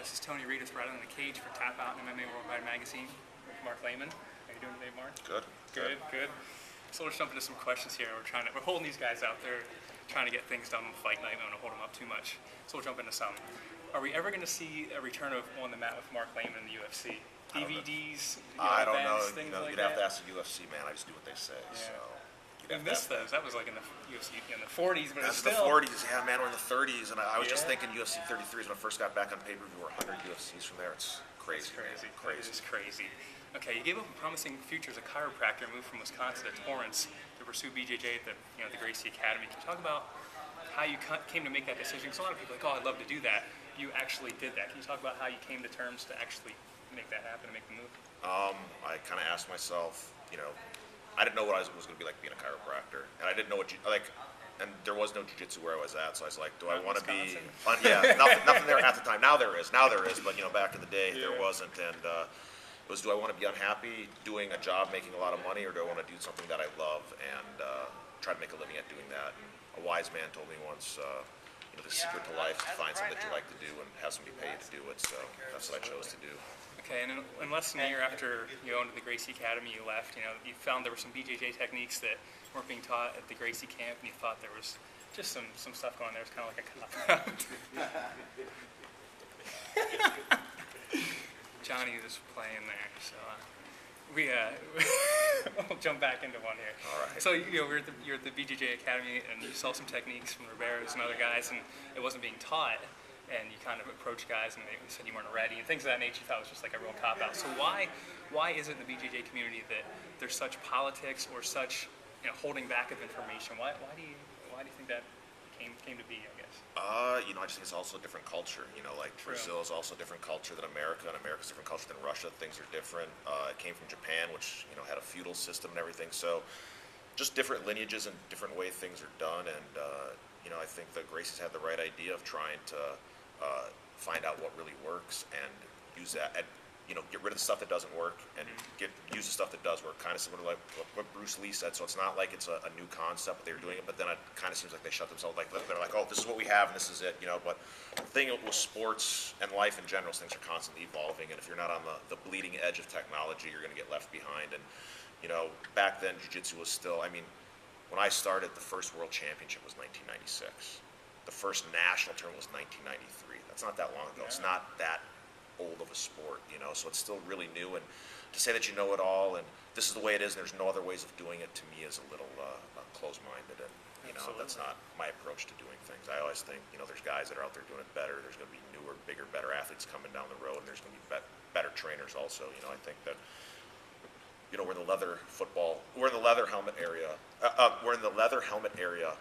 This is Tony Reed with Rattling the Cage for Tap Out and MMA Worldwide Magazine. Marc Laimon. How you doing today, Marc? Good. So let's jump into some questions here. We're holding these guys out there, trying to get things done on fight night. We don't want to hold them up too much. So we'll jump into some. Are we ever going to see a return of On the Mat with Marc Laimon in the UFC? DVDs, I don't know. Things like You'd have that? to ask the UFC, man. I just do what they say. Yeah. So. We missed those. That was like in the UFC in the 40s, but it's That's still... the 40s. Yeah, man, we're in the 30s. And I was just thinking UFC 33s when I first got back on pay-per-view. We're 100 UFCs from there. It's crazy. It's Man. crazy. It is crazy. Okay, you gave up a promising future as a chiropractor and moved from Wisconsin to Torrance to pursue BJJ at the Gracie Academy. Can you talk about how you came to make that decision? Because a lot of people are like, oh, I'd love to do that. You actually did that. Can you talk about how you came to terms to actually make that happen and make the move? I kind of asked myself, I didn't know what I was going to be like being a chiropractor, and I didn't know and there was no jiu-jitsu where I was at, so I was like, do I want to be? Yeah, nothing there at the time. Now there is, but back in the day there wasn't, and it was, do I want to be unhappy doing a job making a lot of money, or do I want to do something that I love and try to make a living at doing that? And a wise man told me once, the secret to life is to find something that you like to do and have somebody pay you to do it. So that's what I chose to do. Okay, and in less than a year after you owned the Gracie Academy, you left. You found there were some BJJ techniques that weren't being taught at the Gracie camp, and you thought there was just some stuff going on there. It was kind of like a cop-out. Johnny was playing there, so we'll jump back into one here. All right. So you're at the BJJ Academy, and you saw some techniques from Rivera's and other guys, and it wasn't being taught. And you kind of approached guys, and they said you weren't ready, and things of that nature. You thought it was just like a real cop-out. So why is it in the BJJ community that there's such politics or such holding back of information? Why do you think that came to be? I guess. I just think it's also a different culture. Like True. Brazil is also a different culture than America, and America's a different culture than Russia. Things are different. It came from Japan, which had a feudal system and everything. So just different lineages and different way things are done. And I think the Gracies had the right idea of trying to find out what really works and use that, and get rid of the stuff that doesn't work and use the stuff that does work. Kind of similar to like what Bruce Lee said. So it's not like it's a new concept, but they were doing it. But then it kind of seems like they shut themselves. Like they're like, oh, this is what we have and this is it. But the thing with sports and life in general, things are constantly evolving. And if you're not on the bleeding edge of technology, you're going to get left behind. And back then, jiu-jitsu was still. I mean, when I started, the first world championship was 1996. The first national tournament was 1993. That's not that long ago. It's not that old of a sport, so it's still really new. And to say that you know it all and this is the way it is and there's no other ways of doing it, to me is a little closed-minded. And, that's not my approach to doing things. I always think, there's guys that are out there doing it better. There's going to be newer, bigger, better athletes coming down the road, and there's going to be better trainers also. I think that, we're in the leather helmet area. We're in the leather helmet era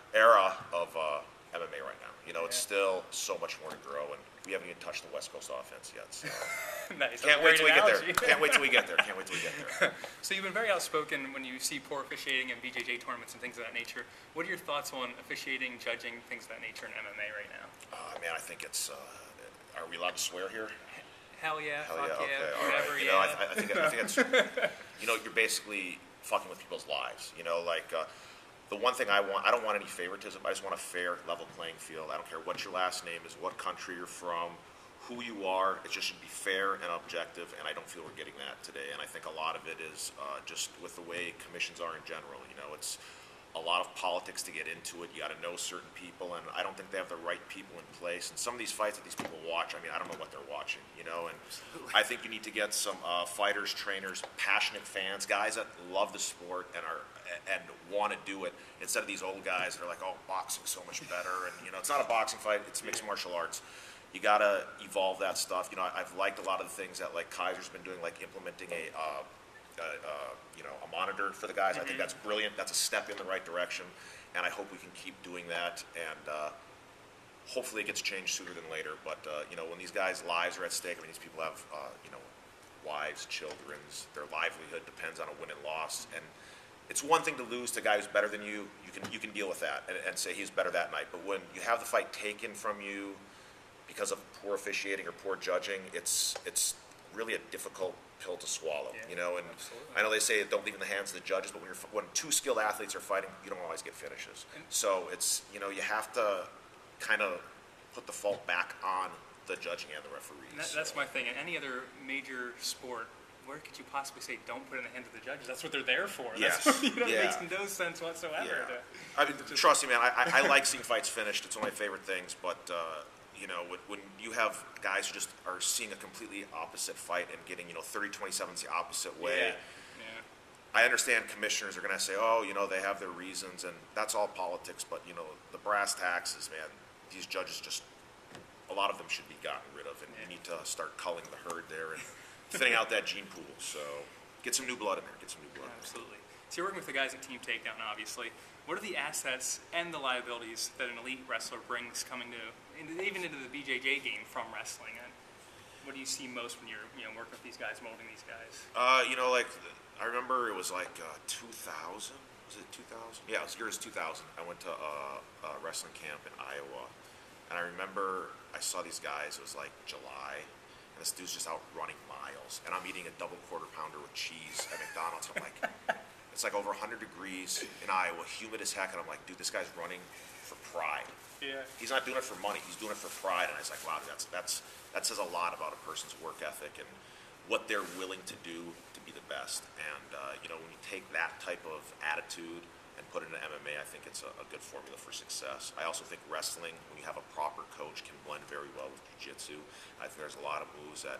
of MMA right now. It's still so much more to grow, and we haven't even touched the West Coast offense yet. So. Nice. Can't wait till we get there. Can't wait till we get there. So you've been very outspoken when you see poor officiating in BJJ tournaments and things of that nature. What are your thoughts on officiating, judging, things of that nature in MMA right now? Man, I think it's. Are we allowed to swear here? Hell yeah, Hell fuck yeah, okay, whatever, all right. I think it's. You're basically fucking with people's lives. The one thing I don't want any favoritism. I just want a fair, level playing field. I don't care what your last name is, what country you're from, who you are. It just should be fair and objective, and I don't feel we're getting that today. And I think a lot of it is just with the way commissions are in general. It's a lot of politics to get into it. You got to know certain people, and I don't think they have the right people in place. And some of these fights that these people watch, I don't know what they're watching, And I think you need to get some fighters, trainers, passionate fans, guys that love the sport and want to do it, instead of these old guys that are like, oh, boxing's so much better. And it's not a boxing fight; it's mixed martial arts. You got to evolve that stuff. I've liked a lot of the things that like Kaiser's been doing, like implementing a monitor for the guys. I think that's brilliant. That's a step in the right direction, and I hope we can keep doing that. And hopefully it gets changed sooner than later. But when these guys' lives are at stake, these people have wives, children, their livelihood depends on a win and loss. And it's one thing to lose to a guy who's better than you. You can deal with that and say he's better that night. But when you have the fight taken from you because of poor officiating or poor judging, it's really a difficult pill to swallow, And absolutely. I know they say don't leave in the hands of the judges, but when two skilled athletes are fighting, you don't always get finishes. So it's you have to kind of put the fault back on the judging and the referees. And that's my thing. In any other major sport, where could you possibly say don't put it in the hands of the judges? That's what they're there for. Yes. That's what, it makes no sense whatsoever. Yeah. I mean, trust me, man. I like seeing fights finished. It's one of my favorite things. But when you have guys who just are seeing a completely opposite fight and getting 30-27 the opposite way. Yeah. I understand commissioners are going to say, oh, they have their reasons, and that's all politics. But the brass tacks is, man, these judges just, a lot of them should be gotten rid of, and you need to start culling the herd there and thinning out that gene pool. So get some new blood in there. Absolutely. So you're working with the guys at Team Takedown, obviously. What are the assets and the liabilities that an elite wrestler brings coming to, even into the BJJ game from wrestling? And what do you see most when you're working with these guys, molding these guys? I remember it was like 2000. Was it 2000? Yeah, it was years 2000. I went to a wrestling camp in Iowa, and I remember I saw these guys. It was like July. And this dude's just out running miles, and I'm eating a double quarter pounder with cheese at McDonald's. I'm like, it's like over 100 degrees in Iowa, humid as heck, and I'm like, dude, this guy's running for pride. Yeah. He's not doing it for money. He's doing it for pride. And I was like, wow, that says a lot about a person's work ethic and what they're willing to do to be the best. And when you take that type of attitude and put it into MMA, I think it's a good formula for success. I also think wrestling, when you have a proper coach, can blend very well with jiu-jitsu. I think there's a lot of moves that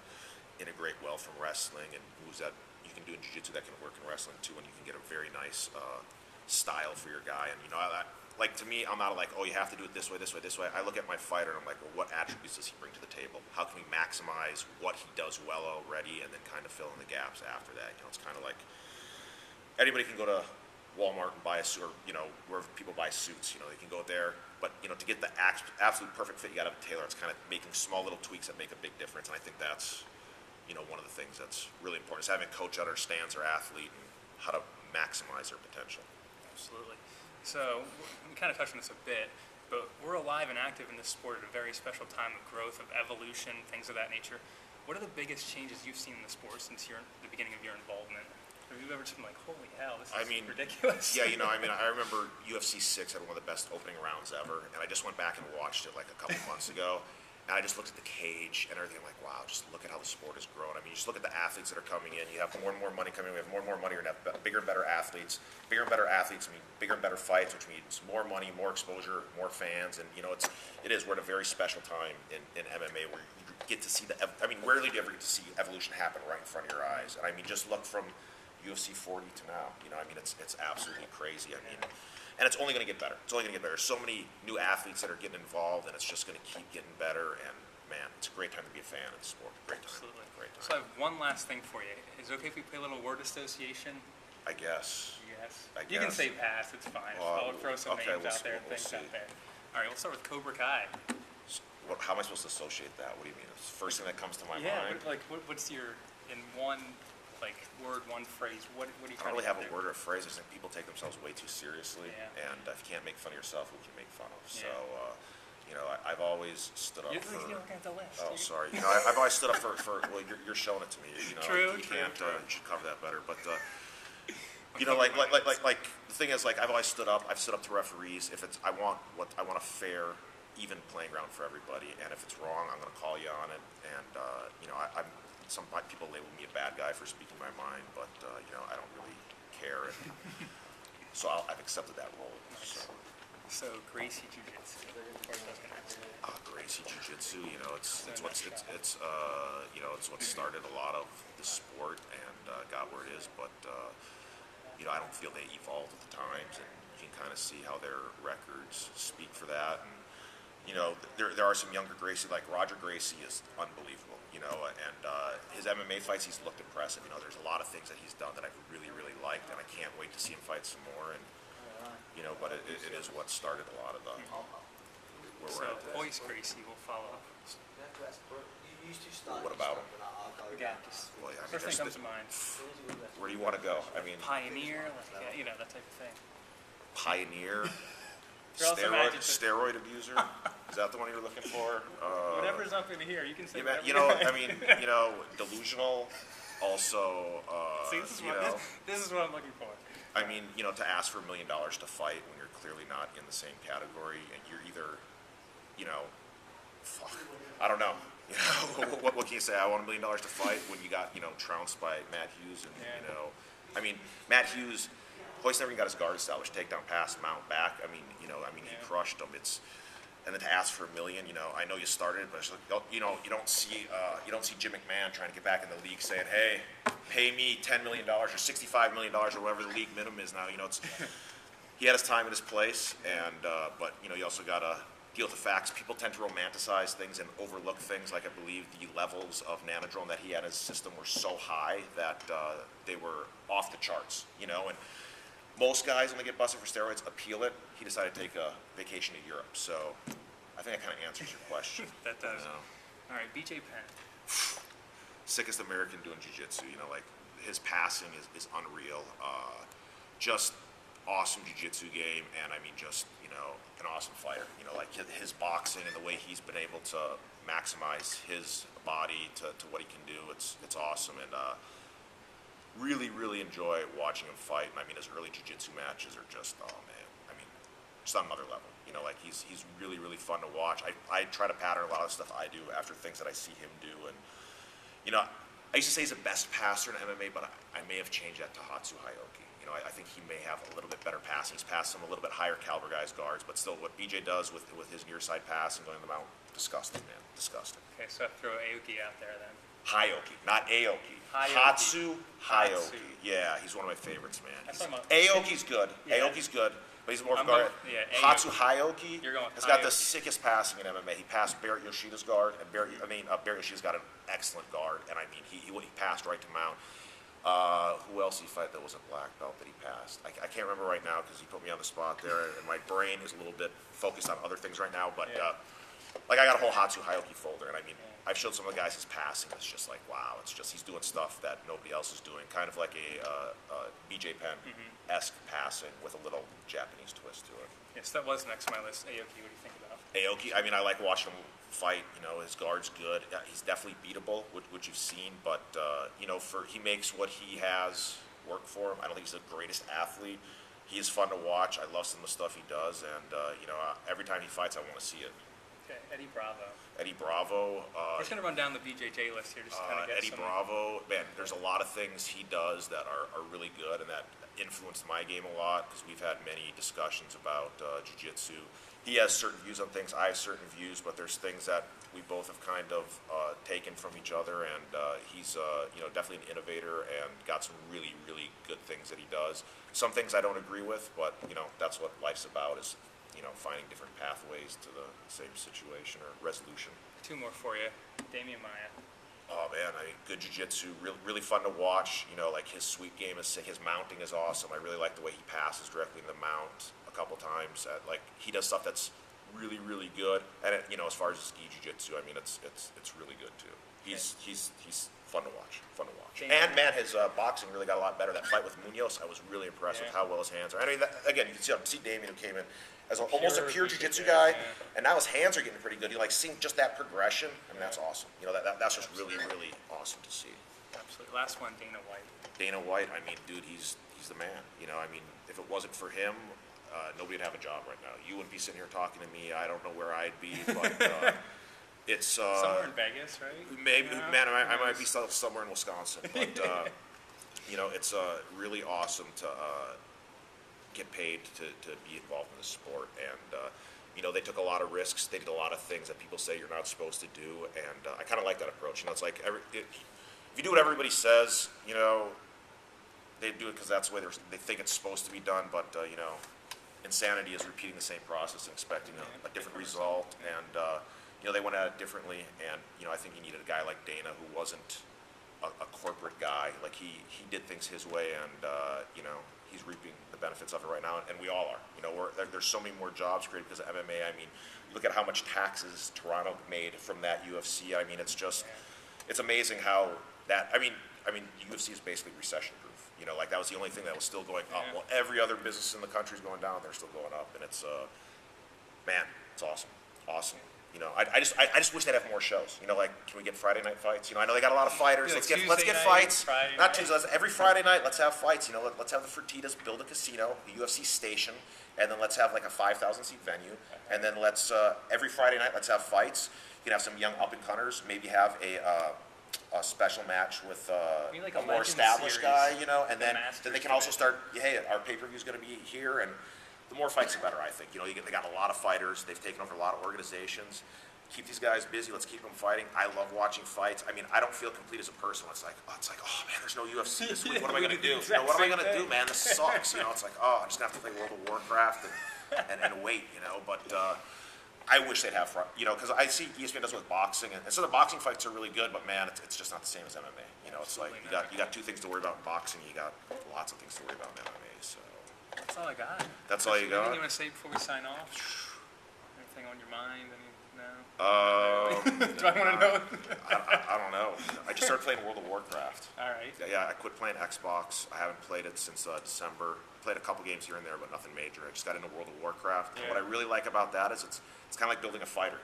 integrate well from wrestling and moves that you can do in jiu-jitsu that can work in wrestling too, and you can get a very nice style for your guy. And to me, I'm not like, oh, you have to do it this way, this way, this way. I look at my fighter and I'm like, well, what attributes does he bring to the table? How can we maximize what he does well already, and then kind of fill in the gaps after that? It's kind of like anybody can go to Walmart and buy a suit, or wherever people buy suits, they can go there. But to get the absolute perfect fit, you got to have a tailor. It's kind of making small little tweaks that make a big difference, and I think that's one of the things that's really important, is having a coach that understands their athlete and how to maximize their potential. Absolutely. So we kind of touched on this a bit, but we're alive and active in this sport at a very special time of growth, of evolution, things of that nature. What are the biggest changes you've seen in the sport since the beginning of your involvement? Have you ever just been like, holy hell, this is ridiculous? Yeah, I remember UFC 6 had one of the best opening rounds ever, and I just went back and watched it like a couple months ago, and I just looked at the cage and everything. I'm like, wow, just look at how the sport has grown. I mean, you just look at the athletes that are coming in. You have more and more money coming in. We have more and more money. We're going to have bigger and better athletes. Bigger and better athletes mean bigger and better fights, which means more money, more exposure, more fans. And, we're at a very special time in MMA where you get to see rarely do you ever get to see evolution happen right in front of your eyes. And, just look from UFC 40 to now. It's absolutely crazy. And it's only going to get better. It's only going to get better. So many new athletes that are getting involved, and it's just going to keep getting better. And man, it's a great time to be a fan of the sport. Great time. Absolutely. Great time. So I have one last thing for you. Is it okay if we play a little word association? I guess. Yes. I You can guess. say pass. It's fine. I'll throw some names out there, we'll things see. out there. All right, we'll start with Cobra Kai. How am I supposed to associate that? What do you mean? It's the first thing that comes to my mind? What's your, in one word, one phrase, what do you I don't really have a word or a phrase. I just think people take themselves way too seriously, and if you can't make fun of yourself, who can you make fun of? Yeah. So, I've always stood up You're for. looking at the list. Oh, sorry. I've always stood up for. Well, you're showing it to me. True. You can't. You should cover that better. But the thing is, I've always stood up. I've stood up to referees. If it's, I want a fair, even playing ground for everybody. And if it's wrong, I'm going to call you on it. And some people label me a bad guy for speaking my mind, but I don't really care. And so I've accepted that role. So Gracie Jiu-Jitsu. Gracie Jiu-Jitsu, it's what started a lot of the sport and got where it is. But I don't feel they evolved with the times, and you can kind of see how their records speak for that. And there are some younger Gracie, like Roger Gracie is unbelievable. And his MMA fights, he's looked impressive. There's a lot of things that he's done that I've really, really liked, and I can't wait to see him fight some more. And but it is what started a lot of the where So we're at today. Royce Gracie will follow. What about him? Yeah, just Well, yeah, first thing comes to mind. Where do you want to go? Pioneer, that type of thing. Pioneer, Throw out some adjectives. steroid abuser. Is that the one you were looking for? Whatever's up in here, you can say. Delusional. Also, See, this is what I'm looking for. To ask for $1 million to fight when you're clearly not in the same category, and you're either, fuck, I don't know. You know, what can you say? I want $1 million to fight when you got, trounced by Matt Hughes and, I mean, Matt Hughes, Hoist never even got his guard established, takedown pass, mount back. I mean, he crushed him. And then to ask for $1 million, I know you started, but it's like, you don't see Jim McMahon trying to get back in the league saying, hey, pay me $10 million or $65 million or whatever the league minimum is now. He had his time and his place, and but you also got to deal with the facts. People tend to romanticize things and overlook things. Like I believe the levels of nanodrome that he had in his system were so high that they were off the charts. And most guys, when they get busted for steroids, appeal it. He decided to take a vacation to Europe. So I think that kind of answers your question. That does. All right, BJ Penn. Sickest American doing jiu-jitsu. Like his passing is unreal. Just awesome jiu-jitsu game, and I mean just an awesome fighter. Like his boxing and the way he's been able to maximize his body to what he can do. It's awesome, and really, really enjoy watching him fight. And I mean, his early jiu-jitsu matches are just, oh man, I mean, just on another level. Like he's really, really fun to watch. I try to pattern a lot of stuff I do after things that I see him do. And, I used to say he's the best passer in MMA, but I may have changed that to Hatsu Hayoki. I think he may have a little bit better passing. He's passed some a little bit higher caliber guys' guards, but still what BJ does with his near side pass and going to the mount, disgusting, man, disgusting. Okay, so I throw Aoki out there then. Hayoki, not Aoki. Hayoki. Hatsu Hatsu. Hayoki. Yeah, he's one of my favorites, man. Aoki's good. Yeah. Aoki's good, but he's more of a going- guard. yeah, Hatsu Aoki. Hayoki You're going has got the Hayoki. sickest passing in MMA. He passed Barrett Yoshida's guard, and Barrett Yoshida's got an excellent guard, and I mean he passed right to mount. Who else he fight that was a black belt that he passed? I can't remember right now because he put me on the spot there, and my brain is a little bit focused on other things right now. But like I got a whole Hatsu Hayoki folder, and I mean I've showed some of the guys his passing. It's just like wow, it's just he's doing stuff that nobody else is doing, kind of like a BJ Penn-esque passing with a little Japanese twist to it. Yes, that was next on my list. Aoki, what do you think about? Aoki, I mean, I like watching him fight. His guard's good. Yeah, he's definitely beatable, which you've seen. But he makes what he has work for him. I don't think he's the greatest athlete. He is fun to watch. I love some of the stuff he does, and every time he fights, I want to see it. Okay, Eddie Bravo. Eddie Bravo. We're just gonna run down the BJJ list here, just to kind of get Eddie Bravo, man, there's a lot of things he does that are really good and that influenced my game a lot because we've had many discussions about jiu-jitsu. He has certain views on things, I have certain views, but there's things that we both have kind of taken from each other, and he's definitely an innovator and got some really, really good things that he does. Some things I don't agree with, but that's what life's about is finding different pathways to the same situation or resolution. Two more for you. Damian Maya. Oh man, I mean, good jiu-jitsu, really fun to watch. Like his sweep game is sick. His mounting is awesome. I really like the way he passes directly in the mount a couple times. Like he does stuff that's really, really good. And as far as his gi jiu-jitsu, I mean, it's really good too. He's fun to watch. Fun to watch. Damian. And man, his boxing really got a lot better. That fight with Munoz, I was really impressed with how well his hands are. I mean, again, you can see Damian who came in as almost a pure jiu-jitsu guy, and now his hands are getting pretty good. You like seeing just that progression. I mean, that's awesome. That's just really, really awesome to see. Absolutely. Last one, Dana White. Dana White, I mean, dude, he's the man. I mean, if it wasn't for him, nobody would have a job right now. You wouldn't be sitting here talking to me. I don't know where I'd be, but it's somewhere in Vegas, right? Maybe, man, I might be somewhere in Wisconsin, but it's really awesome to get paid to be involved in the sport, and they took a lot of risks. They did a lot of things that people say you're not supposed to do, and I kind of like that approach. It's like if you do what everybody says, they do it because that's the way they think it's supposed to be done. But insanity is repeating the same process and expecting a different result, and they went at it differently. And I think you needed a guy like Dana who wasn't a corporate guy. Like he did things his way, and he's reaping the benefits of it right now, and we all are. There's so many more jobs created because of MMA. I mean, look at how much taxes Toronto made from that UFC. I mean, it's amazing how that. I mean, UFC is basically recession-proof. Like that was the only thing that was still going up. Well, every other business in the country is going down. They're still going up, and it's man, it's awesome. You know, I just wish they'd have more shows. You know, like, can we get Friday night fights? You know, I know they got a lot of fighters. Yeah, Let's get Tuesday fights. night, Friday Not night. Tuesday. Every Friday night, let's have fights. You know, let's have the Fertitas build a casino, a UFC station, and then let's have like a 5,000 seat venue. And then let's every Friday night, let's have fights. You can have some young up and comers. Maybe have a special match with like a a more Legends established series, guy. You know, and the then Masters they can also division. start. Hey, our pay-per-view is going to be here, and the more fights, the better. I think. You know, they got a lot of fighters. They've taken over a lot of organizations. Keep these guys busy. Let's keep them fighting. I love watching fights. I mean, I don't feel complete as a person. It's like, oh man, there's no UFC this week. What am I going to do? You know, what am I going to do, man? This sucks. You know, it's like, I'm just going to have to play World of Warcraft and wait, you know. But I wish they'd have, you know, because I see ESPN does it with boxing. And so the boxing fights are really good, but man, it's just not the same as MMA. You know, it's like you got two things to worry about in boxing. You got lots of things to worry about in MMA. So That's all I got. that's all you got? Anything you want to say before we sign off? Anything on your mind? No? Do I want to know? I don't know. I just started playing World of Warcraft. All right. Yeah, I quit playing Xbox. I haven't played it since December. Played a couple games here and there, but nothing major. I just got into World of Warcraft. And Yeah. what I really like about that is it's kind of like building a fighter.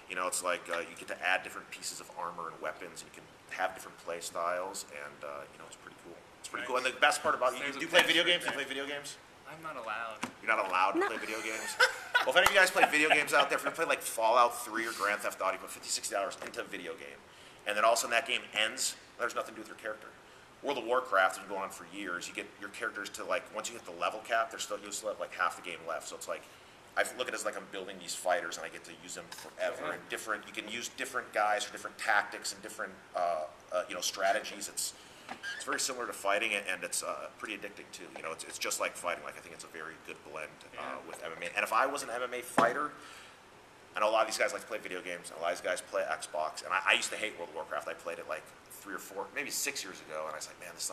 You know, it's like you get to add different pieces of armor and weapons, and you can have different play styles, and you know, it's pretty cool. It's pretty cool. And the best part about There's do you a play picture video games? Do you there. play video games? I'm not allowed. You're not allowed to play video games. Well, if any of you guys play video games out there, if you play like Fallout 3 or Grand Theft Auto, you put $50, $60 into a video game, and then all of a sudden that game ends, there's nothing to do with your character. World of Warcraft has been going on for years. You get your characters to like, once you hit the level cap, you still have like half the game left. So it's like, I look at it as like I'm building these fighters and I get to use them forever. And different, you can use different guys for different tactics and different, you know, strategies. It's very similar to fighting, and it's pretty addicting too. You know, it's just like fighting. Like, I think it's a very good blend with MMA. And if I was an MMA fighter, I know a lot of these guys like to play video games, and a lot of these guys play Xbox. And I used to hate World of Warcraft. I played it like 3 or 4, maybe 6 years ago, and I was like, man, this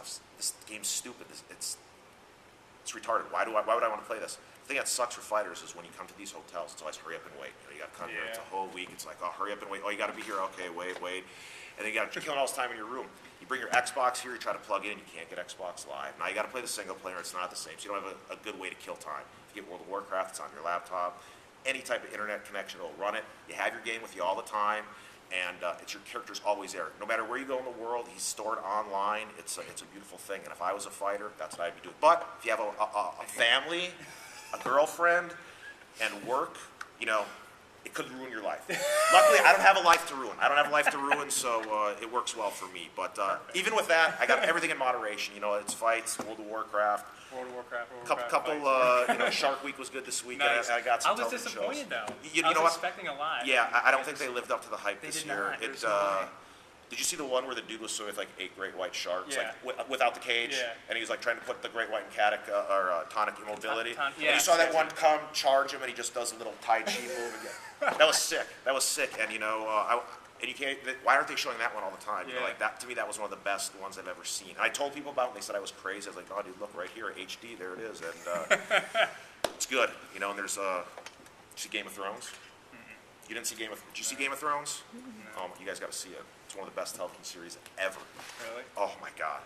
game's stupid. It's retarded. Why would I want to play this? The thing that sucks for fighters is when you come to these hotels, it's always hurry up and wait. You know, you got to come here. It's a whole week. It's like, hurry up and wait. Oh, you got to be here. Okay, wait. And then you got to kill all this time in your room. You bring your Xbox here, you try to plug in, you can't get Xbox Live. Now you got to play the single player. It's not the same. So you don't have a good way to kill time. If you get World of Warcraft, it's on your laptop. Any type of internet connection will run it. You have your game with you all the time, and it's your character's always there. No matter where you go in the world, he's stored online. It's a beautiful thing. And if I was a fighter, that's what I'd be doing. But if you have a family, a girlfriend, and work, you know, it could ruin your life. Luckily, I don't have a life to ruin. So it works well for me. But even with that, I got everything in moderation. You know, it's fights, World of Warcraft. Couple, you know, Shark Week was good this week. Nice. I got some I was television disappointed shows. though. You I was know what? expecting a lot. Yeah, I don't think they lived up to the hype They this did year. not. There's no way. Did you see the one where the dude was swimming with like 8 great white sharks, Yeah. like without the cage, Yeah. and he was like trying to put the great white in tonic immobility? And yeah. you saw that one come charge him, and he just does a little Tai Chi move. And that was sick. And you know, and you can't. Why aren't they showing that one all the time? You know, Yeah. like that to me, that was one of the best ones I've ever seen. And I told people about it, and they said I was crazy. I was like, oh, dude, look right here, HD, there it is, and it's good. You know, and there's you see Game of Thrones. You didn't see Did you see Game of Thrones? No. You guys got to see it. It's one of the best television series ever. Really? Oh my God,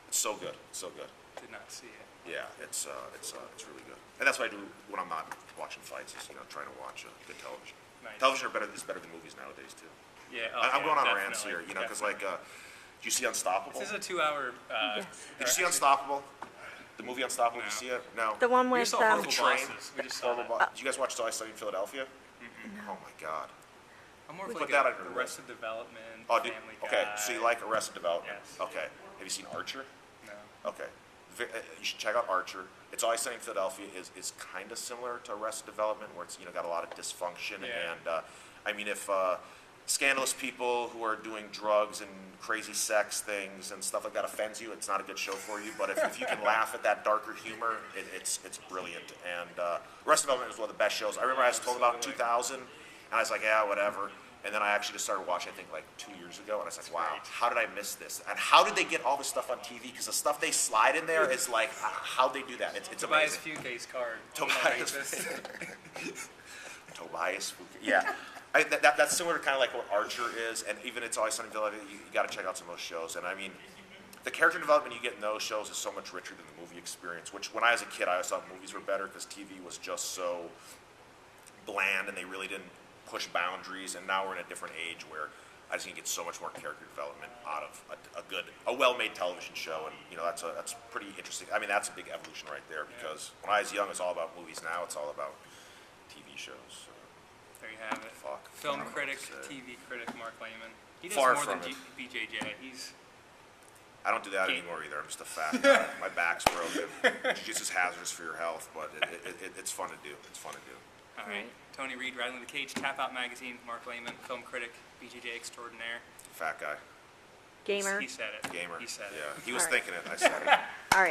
it's so good, so good. Did not see it. Yeah, it's really good. And that's what I do when I'm not watching fights. Is trying to watch good television. Nice. Television is better than movies nowadays too. Yeah. I'm going on rants definitely, here, because like, do you see Unstoppable? This is a 2-hour. Yes. Did you see Unstoppable? The movie Unstoppable. Did you see it? No. The one We with saw Horrible Train. Bosses. We just saw Horrible that. Did you guys watch Till I Study in Philadelphia? Oh my God. I'm more of Put like that a on your list. Arrested Development, Dude, Family Guy. okay, so you like Arrested Development? Yes. Okay. Have you seen Archer? No. Okay. You should check out Archer. It's Always Sunny in Philadelphia is kind of similar to Arrested Development, where it's got a lot of dysfunction. Yeah. And I mean, if scandalous people who are doing drugs and crazy sex things and stuff like that offends you, it's not a good show for you. But if you can laugh at that darker humor, it's brilliant. And Arrested Development was one of the best shows. I remember I was told about it in 2000, and I was like, yeah, whatever. And then I actually just started watching, I think, like 2 years ago, and I was like, wow, how did I miss this? And how did they get all this stuff on TV? Because the stuff they slide in there is like, how'd they do that? It's Tobias amazing. Fuque's card. Tobias. Tobias. Yeah. That's similar to kind of like what Archer is, and even It's Always Sunny in Philadelphia. You got to check out some of those shows. And I mean, the character development you get in those shows is so much richer than the movie experience. Which, when I was a kid, I always thought movies were better because TV was just so bland, and they really didn't push boundaries, and now we're in a different age where I just think you get so much more character development out of a well-made television show, and that's pretty interesting. I mean, that's a big evolution right there, because when I was young, it's all about movies. Now it's all about TV shows. So. There you have it. Fuck. Film critic, TV critic, Marc Laimon. He does Far more from than it. BJJ. I don't do that anymore either. I'm just a fat guy. My back's broken. Jiu-jitsu's hazardous for your health, but it's fun to do. It's fun to do. All right. Tony Reed, Rattling the Cage, Tap Out Magazine, Marc Laimon, film critic, BJJ extraordinaire. Fat guy. Gamer. He said it. Gamer. He said it. Yeah. He was All right. thinking it. I said it. All right.